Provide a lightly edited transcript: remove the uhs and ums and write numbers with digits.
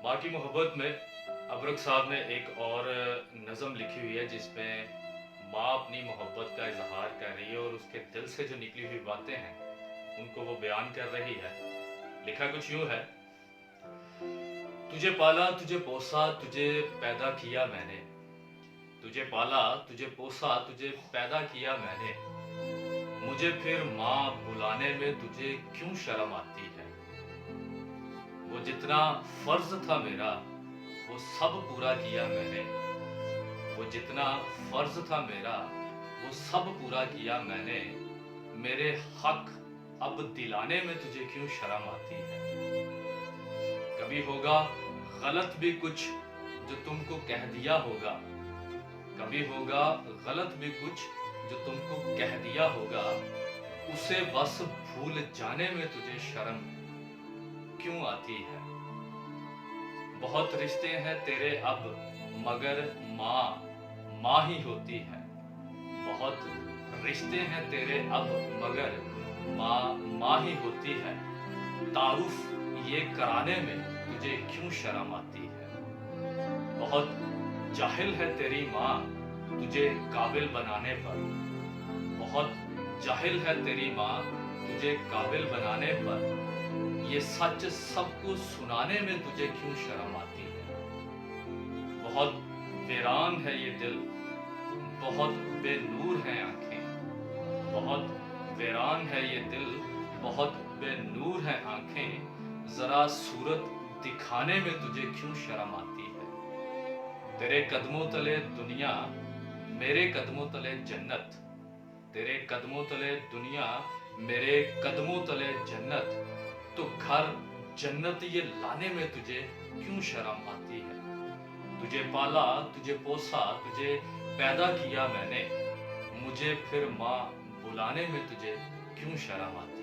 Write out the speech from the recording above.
माँ की मोहब्बत में अबरक साहब ने एक और नज़म लिखी हुई है जिसमें माँ अपनी मोहब्बत का इजहार कर रही है और उसके दिल से जो निकली हुई बातें हैं उनको वो बयान कर रही है। लिखा कुछ यूं है, तुझे पाला तुझे पोसा तुझे पैदा किया मैंने, तुझे पाला तुझे पोसा तुझे पैदा किया मैंने, मुझे फिर माँ बुलाने में तुझे क्यों शर्म आती है। वो जितना फर्ज था मेरा वो सब पूरा किया मैंने, वो जितना फर्ज था मेरा वो सब पूरा किया मैंने, मेरे हक अब दिलाने में तुझे क्यों शर्म आती है। कभी होगा गलत भी कुछ जो तुमको कह दिया होगा, कभी होगा गलत भी कुछ जो तुमको कह दिया होगा, उसे बस भूल जाने में तुझे शर्म क्यों आती है। बहुत रिश्ते हैं तेरे अब मगर माँ माँ ही होती है, बहुत रिश्ते हैं तेरे अब मगर माँ माँ ही होती है, तारुफ ये कराने में तुझे क्यों शर्म आती है। बहुत जाहिल है तेरी माँ तुझे काबिल बनाने पर, बहुत जाहिल है तेरी माँ तुझे काबिल बनाने पर, ये सच सबको सुनाने में तुझे क्यों शर्म आती है। बहुत वीरान है ये दिल बहुत बेनूर हैं आंखें, बहुत वीरान है ये दिल बहुत बेनूर हैं आंखें, जरा सूरत दिखाने में तुझे क्यों शर्म आती है। तेरे कदमों तले दुनिया मेरे कदमों तले जन्नत, तेरे कदमों तले दुनिया मेरे कदमों तले जन्नत, तो घर जन्नत ये लाने में तुझे क्यों शर्म आती है। तुझे पाला तुझे पोसा तुझे पैदा किया मैंने, मुझे फिर माँ बुलाने में तुझे क्यों शर्म आती है।